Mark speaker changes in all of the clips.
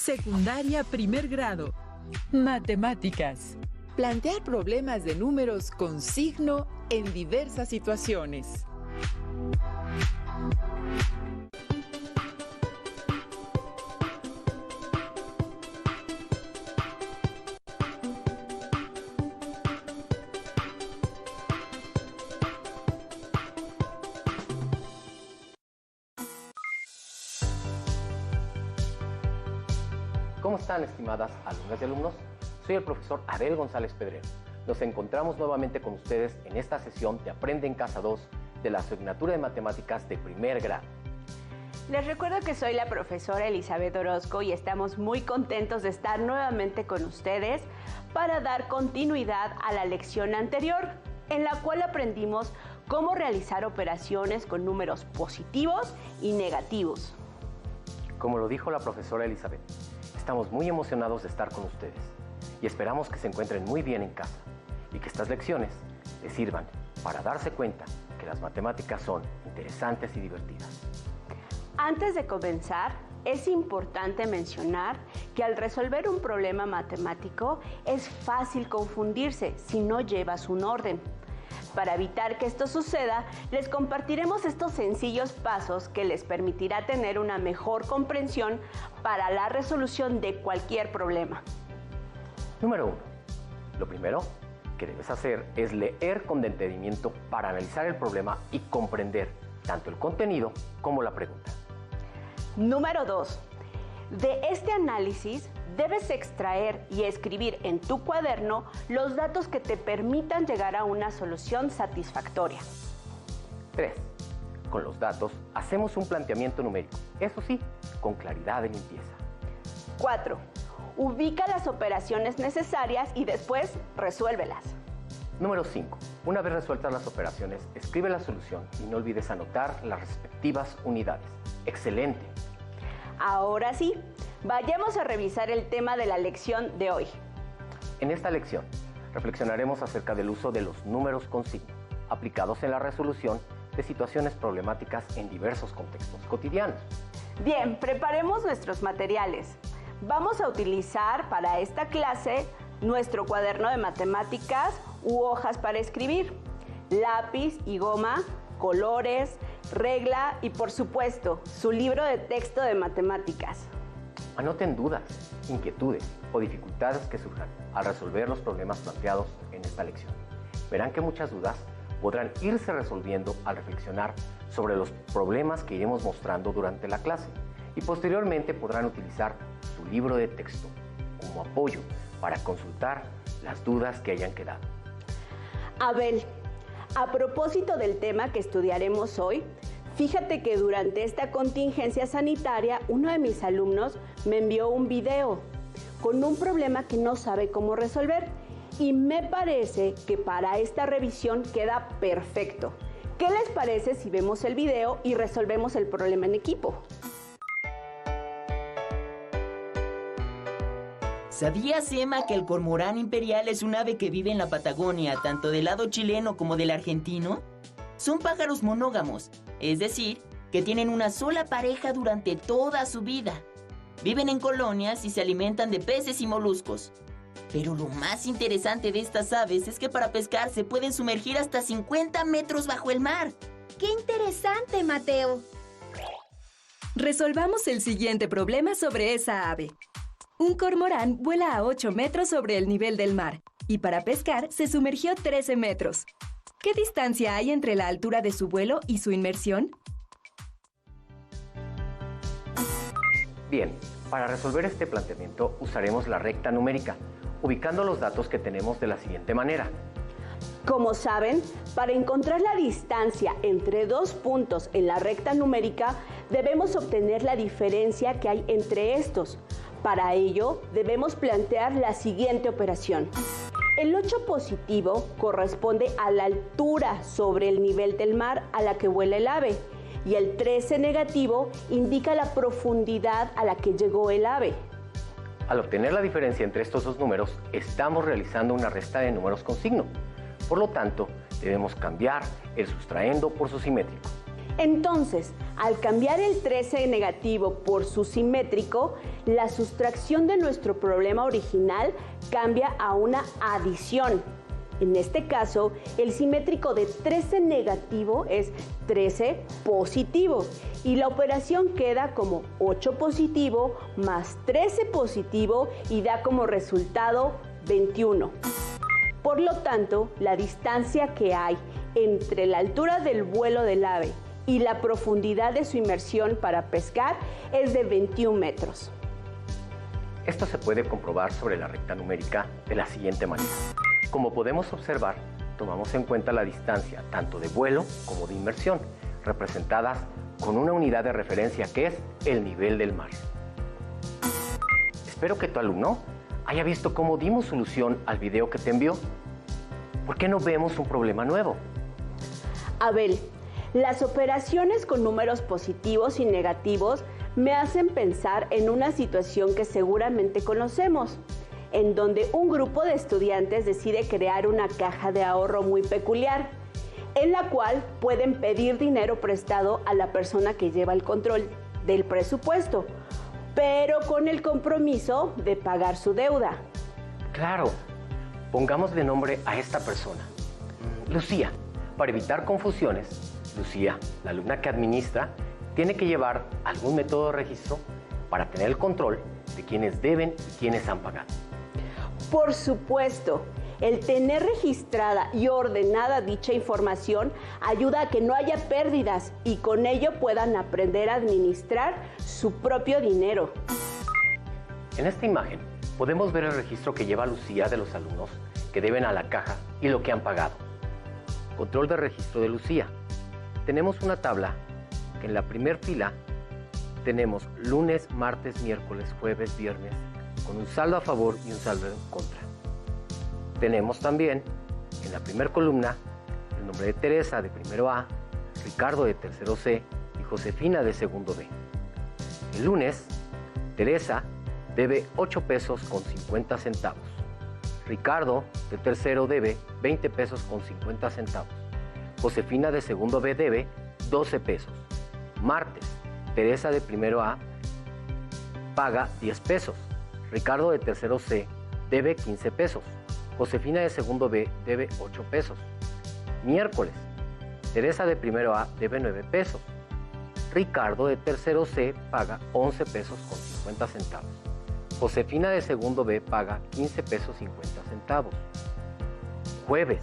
Speaker 1: Secundaria primer grado. Matemáticas. Plantear problemas de números con signo en diversas situaciones.
Speaker 2: ¿Cómo están, estimadas alumnas y alumnos? Soy el profesor Abel González Pedrero. Nos encontramos nuevamente con ustedes en esta sesión de Aprende en Casa 2 de la asignatura de Matemáticas de primer grado.
Speaker 3: Les recuerdo que soy la profesora Elizabeth Orozco y estamos muy contentos de estar nuevamente con ustedes para dar continuidad a la lección anterior, en la cual aprendimos cómo realizar operaciones con números positivos y negativos.
Speaker 2: Como lo dijo la profesora Elizabeth, estamos muy emocionados de estar con ustedes y esperamos que se encuentren muy bien en casa y que estas lecciones les sirvan para darse cuenta que las matemáticas son interesantes y divertidas.
Speaker 3: Antes de comenzar, es importante mencionar que al resolver un problema matemático es fácil confundirse si no llevas un orden. Para evitar que esto suceda, les compartiremos estos sencillos pasos que les permitirá tener una mejor comprensión para la resolución de cualquier problema.
Speaker 2: Número 1. Lo primero que debes hacer es leer con detenimiento para analizar el problema y comprender tanto el contenido como la pregunta.
Speaker 3: Número 2. De este análisis debes extraer y escribir en tu cuaderno los datos que te permitan llegar a una solución satisfactoria.
Speaker 2: 3. Con los datos hacemos un planteamiento numérico, eso sí, con claridad y limpieza.
Speaker 3: 4. Ubica las operaciones necesarias y después resuélvelas.
Speaker 2: Número 5. Una vez resueltas las operaciones, escribe la solución y no olvides anotar las respectivas unidades. ¡Excelente!
Speaker 3: Ahora sí, vayamos a revisar el tema de la lección de hoy.
Speaker 2: En esta lección, reflexionaremos acerca del uso de los números con signo, aplicados en la resolución de situaciones problemáticas en diversos contextos cotidianos.
Speaker 3: Bien, preparemos nuestros materiales. Vamos a utilizar para esta clase nuestro cuaderno de matemáticas u hojas para escribir, lápiz y goma, colores, regla y, por supuesto, su libro de texto de matemáticas.
Speaker 2: Anoten dudas, inquietudes o dificultades que surjan al resolver los problemas planteados en esta lección. Verán que muchas dudas podrán irse resolviendo al reflexionar sobre los problemas que iremos mostrando durante la clase y posteriormente podrán utilizar su libro de texto como apoyo para consultar las dudas que hayan quedado.
Speaker 3: Abel, a propósito del tema que estudiaremos hoy, fíjate que durante esta contingencia sanitaria, uno de mis alumnos me envió un video con un problema que no sabe cómo resolver y me parece que para esta revisión queda perfecto. ¿Qué les parece si vemos el video y resolvemos el problema en equipo?
Speaker 4: ¿Sabías, Emma, que el cormorán imperial es un ave que vive en la Patagonia, tanto del lado chileno como del argentino? Son pájaros monógamos, es decir, que tienen una sola pareja durante toda su vida. Viven en colonias y se alimentan de peces y moluscos. Pero lo más interesante de estas aves es que para pescar se pueden sumergir hasta 50 metros bajo el mar.
Speaker 5: ¡Qué interesante, Mateo!
Speaker 6: Resolvamos el siguiente problema sobre esa ave. Un cormorán vuela a 8 metros sobre el nivel del mar y para pescar se sumergió 13 metros. ¿Qué distancia hay entre la altura de su vuelo y su inmersión?
Speaker 2: Bien, para resolver este planteamiento usaremos la recta numérica, ubicando los datos que tenemos de la siguiente manera.
Speaker 3: Como saben, para encontrar la distancia entre dos puntos en la recta numérica, debemos obtener la diferencia que hay entre estos. Para ello, debemos plantear la siguiente operación. El 8 positivo corresponde a la altura sobre el nivel del mar a la que vuela el ave y el 13 negativo indica la profundidad a la que llegó el ave.
Speaker 2: Al obtener la diferencia entre estos dos números, estamos realizando una resta de números con signo. Por lo tanto, debemos cambiar el sustraendo por su simétrico.
Speaker 3: Entonces, al cambiar el 13 negativo por su simétrico, la sustracción de nuestro problema original cambia a una adición. En este caso, el simétrico de 13 negativo es 13 positivo y la operación queda como 8 positivo más 13 positivo y da como resultado 21. Por lo tanto, la distancia que hay entre la altura del vuelo del ave y la profundidad de su inmersión para pescar es de 21 metros.
Speaker 2: Esto se puede comprobar sobre la recta numérica de la siguiente manera. Como podemos observar, tomamos en cuenta la distancia tanto de vuelo como de inmersión, representadas con una unidad de referencia que es el nivel del mar. Espero que tu alumno haya visto cómo dimos solución al video que te envió. ¿Por qué no vemos un problema nuevo?
Speaker 3: Abel, las operaciones con números positivos y negativos me hacen pensar en una situación que seguramente conocemos, en donde un grupo de estudiantes decide crear una caja de ahorro muy peculiar, en la cual pueden pedir dinero prestado a la persona que lleva el control del presupuesto, pero con el compromiso de pagar su deuda.
Speaker 2: Claro, pongámosle nombre a esta persona, Lucía. Para evitar confusiones, Lucía, la alumna que administra, tiene que llevar algún método de registro para tener el control de quienes deben y quienes han pagado.
Speaker 3: Por supuesto, el tener registrada y ordenada dicha información ayuda a que no haya pérdidas y con ello puedan aprender a administrar su propio dinero.
Speaker 2: En esta imagen podemos ver el registro que lleva Lucía de los alumnos que deben a la caja y lo que han pagado. Control de registro de Lucía. Tenemos una tabla que en la primera fila tenemos lunes, martes, miércoles, jueves, viernes, con un saldo a favor y un saldo en contra. Tenemos también en la primera columna el nombre de Teresa de primero A, Ricardo de tercero C y Josefina de segundo B. El lunes, Teresa debe 8 pesos con 50 centavos. Ricardo de tercero debe 20 pesos con 50 centavos. Josefina de segundo B debe 12 pesos. Martes, Teresa de primero A paga 10 pesos. Ricardo de tercero C debe 15 pesos. Josefina de segundo B debe 8 pesos. Miércoles, Teresa de primero A debe 9 pesos. Ricardo de tercero C paga 11 pesos con 50 centavos. Josefina de segundo B paga 15 pesos 50 centavos. Jueves,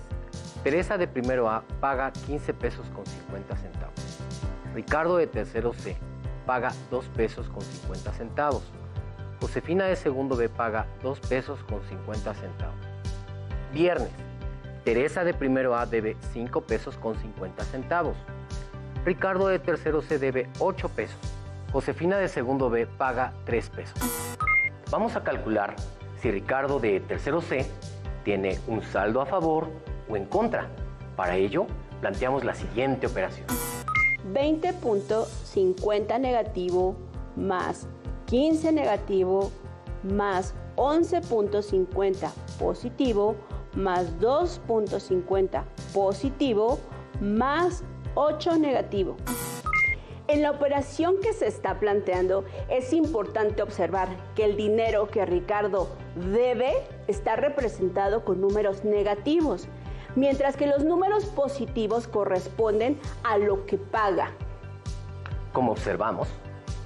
Speaker 2: Teresa de primero A paga 15 pesos con 50 centavos. Ricardo de tercero C paga 2 pesos con 50 centavos. Josefina de segundo B paga 2 pesos con 50 centavos. Viernes, Teresa de primero A debe 5 pesos con 50 centavos. Ricardo de tercero C debe 8 pesos. Josefina de segundo B paga 3 pesos. Vamos a calcular si Ricardo de tercero C tiene un saldo a favor o en contra. Para ello, planteamos la siguiente operación.
Speaker 3: 20.50 negativo más 15 negativo más 11.50 positivo más 2.50 positivo más 8 negativo. En la operación que se está planteando es importante observar que el dinero que Ricardo debe está representado con números negativos, mientras que los números positivos corresponden a lo que paga.
Speaker 2: Como observamos,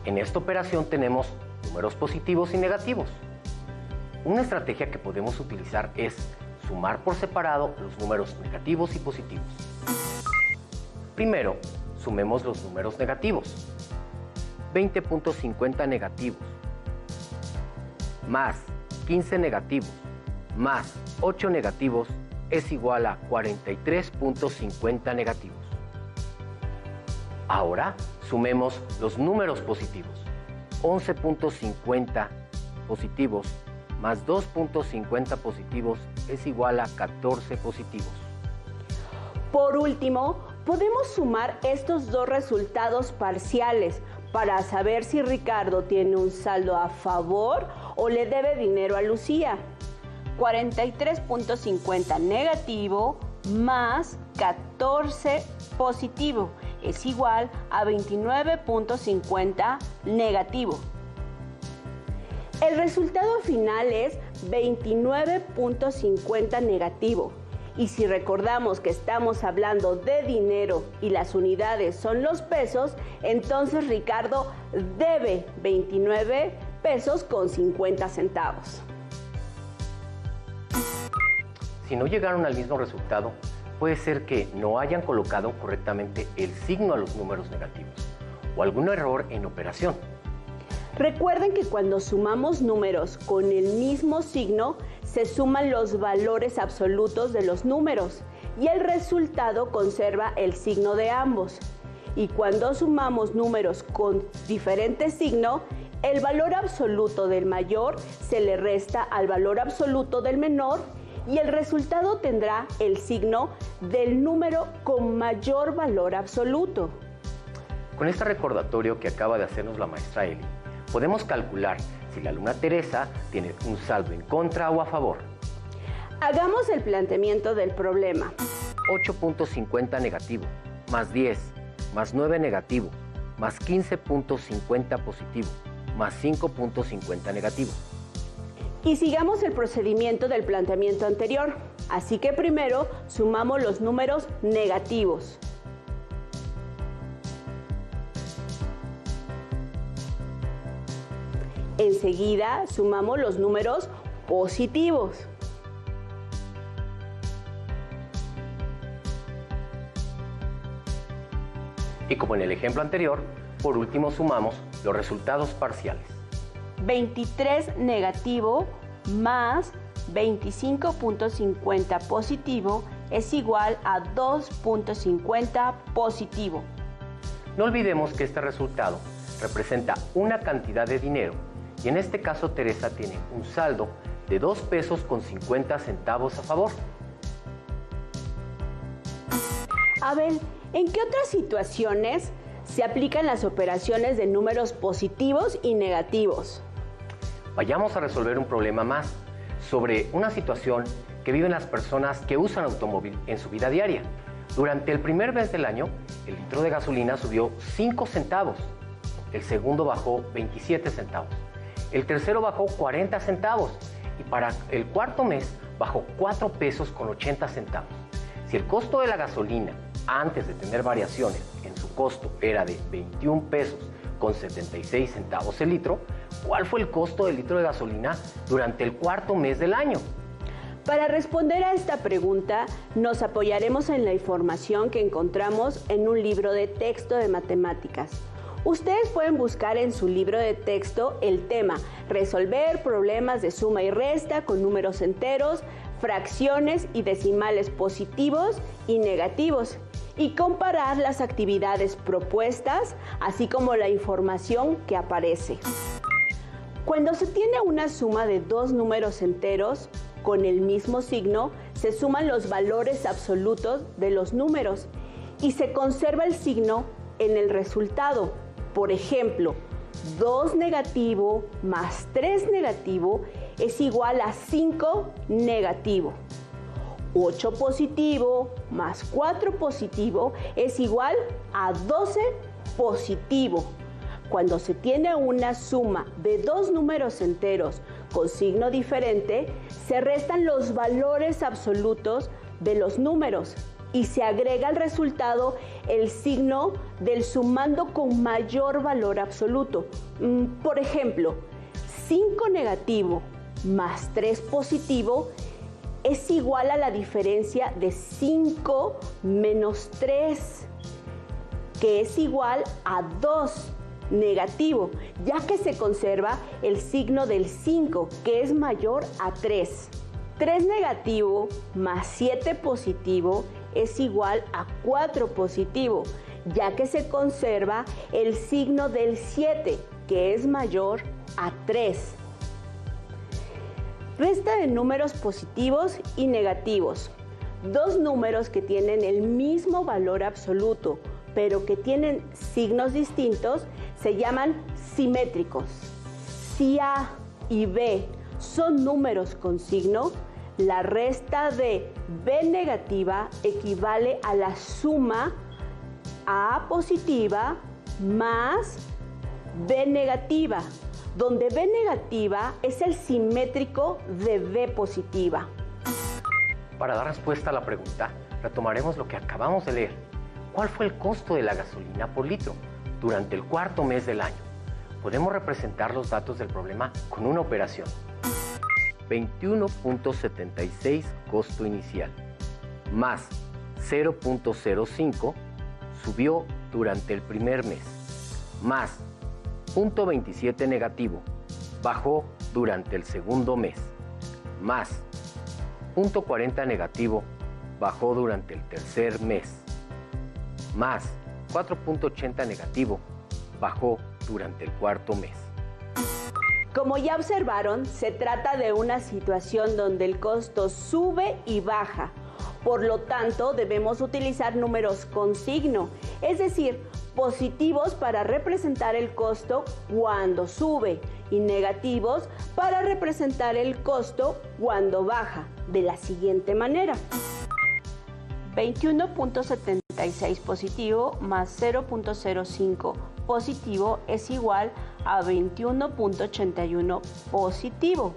Speaker 2: en esta operación tenemos números positivos y negativos. Una estrategia que podemos utilizar es sumar por separado los números negativos y positivos. Primero, sumemos los números negativos. 20.50 negativos más 15 negativos más 8 negativos es igual a 43.50 negativos. Ahora sumemos los números positivos. 11.50 positivos más 2.50 positivos es igual a 14 positivos.
Speaker 3: Por último, podemos sumar estos dos resultados parciales para saber si Ricardo tiene un saldo a favor o le debe dinero a Lucía. 43.50 negativo más 14 positivo es igual a 29.50 negativo. El resultado final es 29.50 negativo. Y si recordamos que estamos hablando de dinero y las unidades son los pesos, entonces Ricardo debe 29 pesos con 50 centavos.
Speaker 2: Si no llegaron al mismo resultado, puede ser que no hayan colocado correctamente el signo a los números negativos o algún error en operación.
Speaker 3: Recuerden que cuando sumamos números con el mismo signo, se suman los valores absolutos de los números y el resultado conserva el signo de ambos. Y cuando sumamos números con diferente signo, el valor absoluto del mayor se le resta al valor absoluto del menor y el resultado tendrá el signo del número con mayor valor absoluto.
Speaker 2: Con este recordatorio que acaba de hacernos la maestra Eli, podemos calcular si la alumna Teresa tiene un saldo en contra o a favor.
Speaker 3: Hagamos el planteamiento del problema.
Speaker 2: 8.50 negativo, más 10, más 9 negativo, más 15.50 positivo, más 5.50 negativo.
Speaker 3: Y sigamos el procedimiento del planteamiento anterior. Así que primero sumamos los números negativos. Enseguida sumamos los números positivos.
Speaker 2: Y como en el ejemplo anterior, por último sumamos los resultados parciales.
Speaker 3: 23 negativo más 25.50 positivo es igual a 2.50 positivo.
Speaker 2: No olvidemos que este resultado representa una cantidad de dinero y en este caso Teresa tiene un saldo de 2 pesos con 50 centavos a favor.
Speaker 3: Abel, ¿en qué otras situaciones se aplican las operaciones de números positivos y negativos?
Speaker 2: Vayamos a resolver un problema más sobre una situación que viven las personas que usan automóvil en su vida diaria. Durante el primer mes del año, el litro de gasolina subió 5 centavos, el segundo bajó 27 centavos, el tercero bajó 40 centavos y para el cuarto mes bajó 4 pesos con 80 centavos. Si el costo de la gasolina, antes de tener variaciones en su costo, era de 21 pesos con 76 centavos el litro, ¿cuál fue el costo del litro de gasolina durante el cuarto mes del año?
Speaker 3: Para responder a esta pregunta, nos apoyaremos en la información que encontramos en un libro de texto de matemáticas. Ustedes pueden buscar en su libro de texto el tema resolver problemas de suma y resta con números enteros, fracciones y decimales positivos y negativos y comparar las actividades propuestas, así como la información que aparece. Cuando se tiene una suma de dos números enteros con el mismo signo, se suman los valores absolutos de los números y se conserva el signo en el resultado. Por ejemplo, 2 negativo más 3 negativo es igual a 5 negativo. 8 positivo más 4 positivo es igual a 12 positivo. Cuando se tiene una suma de dos números enteros con signo diferente, se restan los valores absolutos de los números y se agrega al resultado el signo del sumando con mayor valor absoluto. Por ejemplo, 5 negativo más 3 positivo es igual a la diferencia de 5 menos 3, que es igual a 2 negativo, ya que se conserva el signo del 5, que es mayor a 3. 3 negativo más 7 positivo es igual a 4 positivo, ya que se conserva el signo del 7, que es mayor a 3. Resta de números positivos y negativos. Dos números que tienen el mismo valor absoluto, pero que tienen signos distintos, se llaman simétricos. Si A y B son números con signo, la resta de B negativa equivale a la suma A positiva más B negativa, donde B negativa es el simétrico de B positiva.
Speaker 2: Para dar respuesta a la pregunta, retomaremos lo que acabamos de leer. ¿Cuál fue el costo de la gasolina por litro durante el cuarto mes del año? Podemos representar los datos del problema con una operación. 21.76 costo inicial, más 0.05 subió durante el primer mes, más 0.27 negativo bajó durante el segundo mes, más 0.40 negativo bajó durante el tercer mes, más 4.80 negativo bajó durante el cuarto mes.
Speaker 3: Como ya observaron, se trata de una situación donde el costo sube y baja. Por lo tanto, debemos utilizar números con signo, es decir, positivos para representar el costo cuando sube y negativos para representar el costo cuando baja, de la siguiente manera. 21.76 positivo más 0.05 positivo es igual a 21.81 positivo.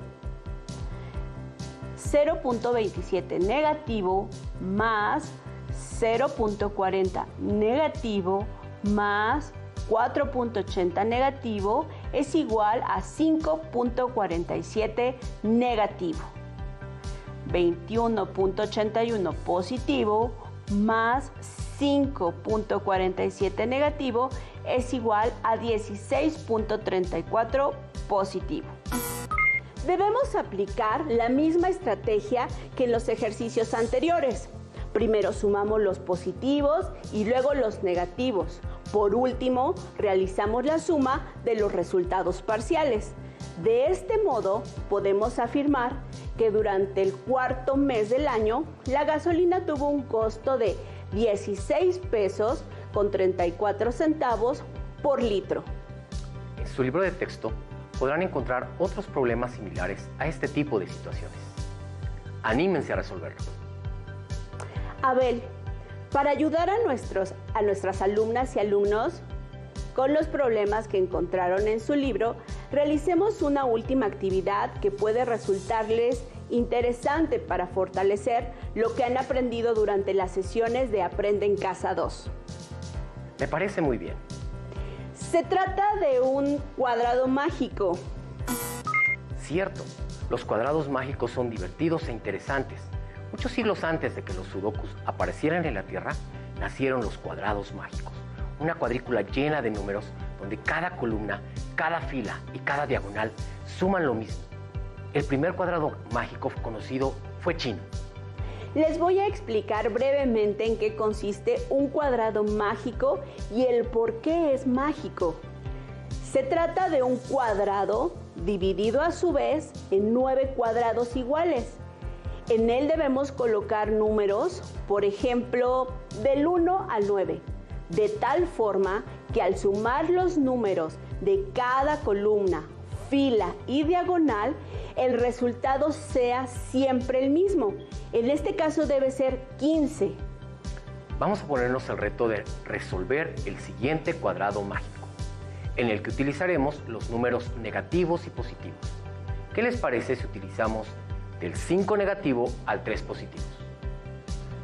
Speaker 3: 0.27 negativo más 0.40 negativo más 4.80 negativo es igual a 5.47 negativo. 21.81 positivo más 5.47 negativo es igual a 16.34 positivo. Debemos aplicar la misma estrategia que en los ejercicios anteriores. Primero sumamos los positivos y luego los negativos. Por último, realizamos la suma de los resultados parciales. De este modo, podemos afirmar que durante el cuarto mes del año, la gasolina tuvo un costo de 16 pesos con 34 centavos por litro.
Speaker 2: En su libro de texto podrán encontrar otros problemas similares a este tipo de situaciones. Anímense a resolverlos.
Speaker 3: Abel, para ayudar a nuestras alumnas y alumnos con los problemas que encontraron en su libro, realicemos una última actividad que puede resultarles interesante para fortalecer lo que han aprendido durante las sesiones de Aprende en Casa 2.
Speaker 2: Me parece muy bien.
Speaker 3: Se trata de un cuadrado mágico.
Speaker 2: Cierto, los cuadrados mágicos son divertidos e interesantes. Muchos siglos antes de que los sudokus aparecieran en la Tierra, nacieron los cuadrados mágicos. Una cuadrícula llena de números donde cada columna, cada fila y cada diagonal suman lo mismo. El primer cuadrado mágico conocido fue chino.
Speaker 3: Les voy a explicar brevemente en qué consiste un cuadrado mágico y el por qué es mágico. Se trata de un cuadrado dividido a su vez en 9 cuadrados iguales. En él debemos colocar números, por ejemplo, del 1 al 9, de tal forma que al sumar los números de cada columna, fila y diagonal, el resultado sea siempre el mismo. En este caso debe ser 15.
Speaker 2: Vamos a ponernos el reto de resolver el siguiente cuadrado mágico, en el que utilizaremos los números negativos y positivos. ¿Qué les parece si utilizamos del 5 negativo al 3 positivos?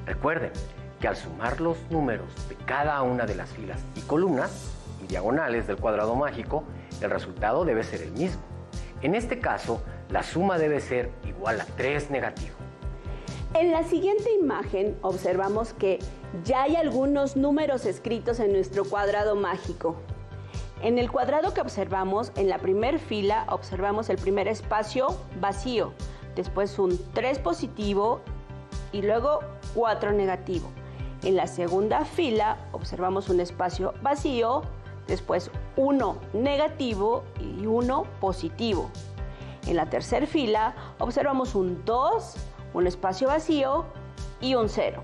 Speaker 2: Recuerden que al sumar los números de cada una de las filas y columnas y diagonales del cuadrado mágico, el resultado debe ser el mismo. En este caso, la suma debe ser igual a 3 negativo.
Speaker 3: En la siguiente imagen observamos que ya hay algunos números escritos en nuestro cuadrado mágico. En el cuadrado que observamos, en la primera fila, observamos el primer espacio vacío, después un 3 positivo y luego 4 negativo. En la segunda fila observamos un espacio vacío, después 1 negativo y 1 positivo. En la tercera fila observamos un 2, un espacio vacío y un 0.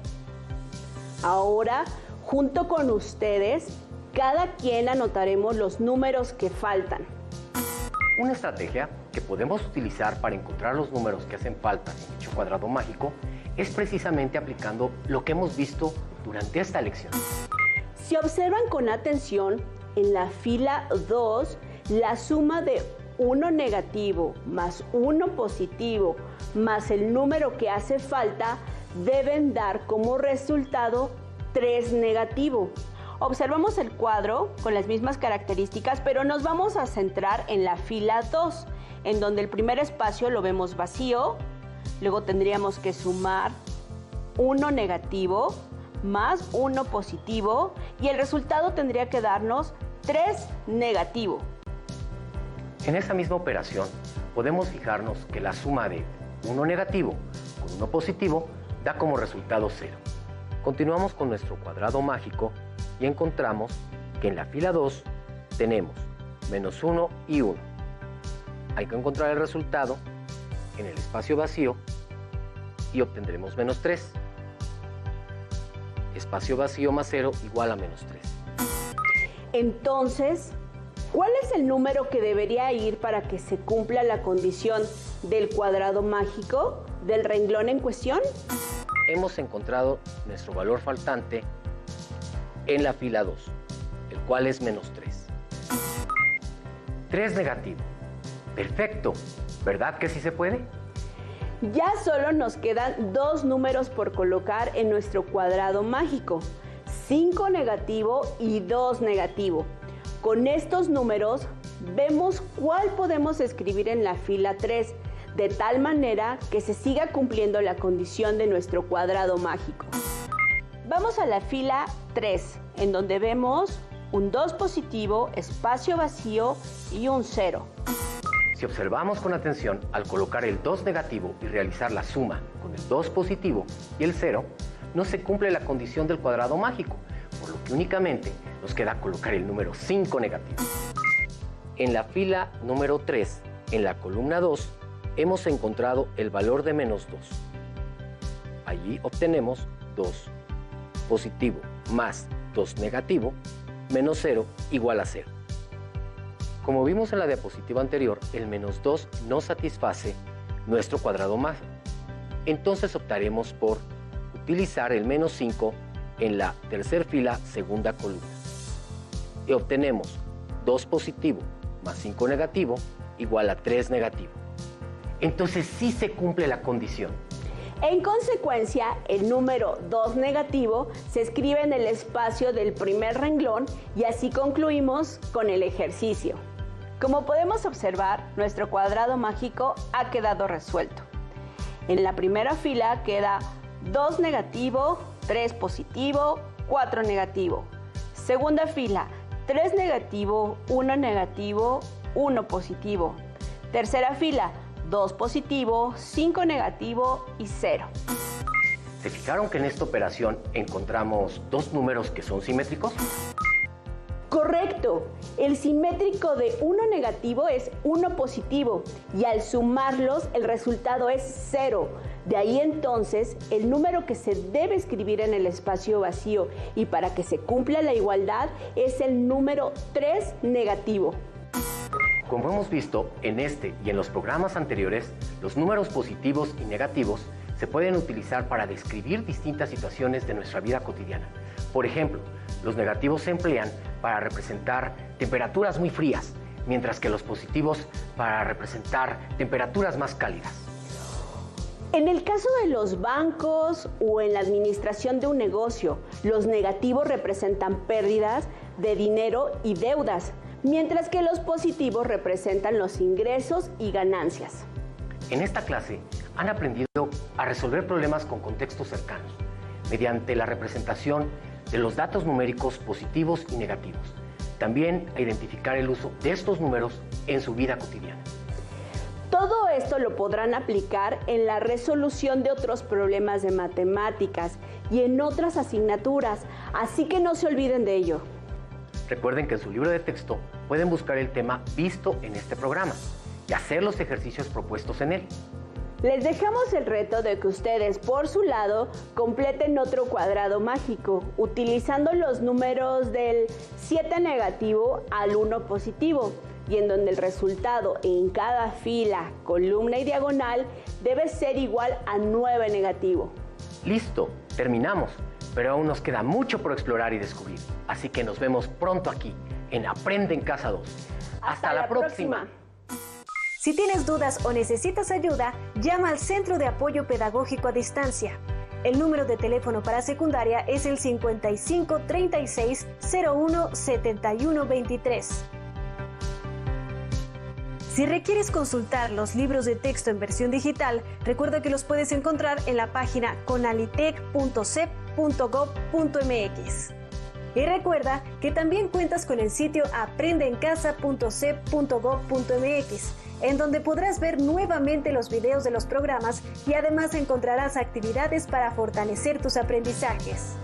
Speaker 3: Ahora, junto con ustedes, cada quien anotaremos los números que faltan.
Speaker 2: Una estrategia que podemos utilizar para encontrar los números que hacen falta en dicho cuadrado mágico es precisamente aplicando lo que hemos visto durante esta lección.
Speaker 3: Si observan con atención, en la fila 2, la suma de 1 negativo más 1 positivo más el número que hace falta deben dar como resultado 3 negativo. Observamos el cuadro con las mismas características, pero nos vamos a centrar en la fila 2, en donde el primer espacio lo vemos vacío, luego tendríamos que sumar 1 negativo más 1 positivo y el resultado tendría que darnos 3 negativo.
Speaker 2: En esa misma operación podemos fijarnos que la suma de 1 negativo con 1 positivo da como resultado 0. Continuamos con nuestro cuadrado mágico y encontramos que en la fila 2 tenemos menos 1 y 1. Hay que encontrar el resultado en el espacio vacío y obtendremos menos 3. Espacio vacío más 0 igual a menos 3.
Speaker 3: Entonces, ¿cuál es el número que debería ir para que se cumpla la condición del cuadrado mágico del renglón en cuestión?
Speaker 2: Hemos encontrado nuestro valor faltante en la fila 2, el cual es menos 3. 3 negativo. Perfecto. ¿Verdad que sí se puede?
Speaker 3: Ya solo nos quedan 2 números por colocar en nuestro cuadrado mágico, 5 negativo y 2 negativo. Con estos números vemos cuál podemos escribir en la fila 3, de tal manera que se siga cumpliendo la condición de nuestro cuadrado mágico. Vamos a la fila 3, en donde vemos un 2 positivo, espacio vacío y un 0.
Speaker 2: Si observamos con atención, al colocar el 2 negativo y realizar la suma con el 2 positivo y el 0, no se cumple la condición del cuadrado mágico, por lo que únicamente nos queda colocar el número 5 negativo. En la fila número 3, en la columna 2, hemos encontrado el valor de menos 2. Allí obtenemos 2 positivo más 2 negativo menos 0 igual a 0. Como vimos en la diapositiva anterior, el menos 2 no satisface nuestro cuadrado mágico. Entonces optaremos por utilizar el menos 5 en la tercera fila, segunda columna. Y obtenemos 2 positivo más 5 negativo igual a 3 negativo. Entonces sí se cumple la condición.
Speaker 3: En consecuencia, el número 2 negativo se escribe en el espacio del primer renglón y así concluimos con el ejercicio. Como podemos observar, nuestro cuadrado mágico ha quedado resuelto. En la primera fila queda 2 negativo, 3 positivo, 4 negativo. Segunda fila, 3 negativo, 1 negativo, 1 positivo. Tercera fila, 2 positivo, 5 negativo y 0.
Speaker 2: ¿Se fijaron que en esta operación encontramos 2 números que son simétricos?
Speaker 3: Correcto. El simétrico de 1 negativo es 1 positivo y al sumarlos el resultado es 0. De ahí entonces el número que se debe escribir en el espacio vacío y para que se cumpla la igualdad es el número 3 negativo.
Speaker 2: Como hemos visto en este y en los programas anteriores, los números positivos y negativos se pueden utilizar para describir distintas situaciones de nuestra vida cotidiana. Por ejemplo, los negativos se emplean para representar temperaturas muy frías, mientras que los positivos para representar temperaturas más cálidas.
Speaker 3: En el caso de los bancos o en la administración de un negocio, los negativos representan pérdidas de dinero y deudas, mientras que los positivos representan los ingresos y ganancias.
Speaker 2: En esta clase han aprendido a resolver problemas con contextos cercanos, mediante la representación de los datos numéricos positivos y negativos. También a identificar el uso de estos números en su vida cotidiana.
Speaker 3: Todo esto lo podrán aplicar en la resolución de otros problemas de matemáticas y en otras asignaturas, así que no se olviden de ello.
Speaker 2: Recuerden que en su libro de texto pueden buscar el tema visto en este programa y hacer los ejercicios propuestos en él.
Speaker 3: Les dejamos el reto de que ustedes, por su lado, completen otro cuadrado mágico, utilizando los números del 7 negativo al 1 positivo, y en donde el resultado en cada fila, columna y diagonal debe ser igual a 9 negativo.
Speaker 2: Listo, terminamos. Pero aún nos queda mucho por explorar y descubrir. Así que nos vemos pronto aquí, en Aprende en Casa 2. ¡Hasta la próxima!
Speaker 7: Si tienes dudas o necesitas ayuda, llama al Centro de Apoyo Pedagógico a Distancia. El número de teléfono para secundaria es el 55 36 01 71 23. Si requieres consultar los libros de texto en versión digital, recuerda que los puedes encontrar en la página conalitec.cep.gov.mx. Y recuerda que también cuentas con el sitio aprendeencasa.cep.gov.mx, en donde podrás ver nuevamente los videos de los programas y además encontrarás actividades para fortalecer tus aprendizajes.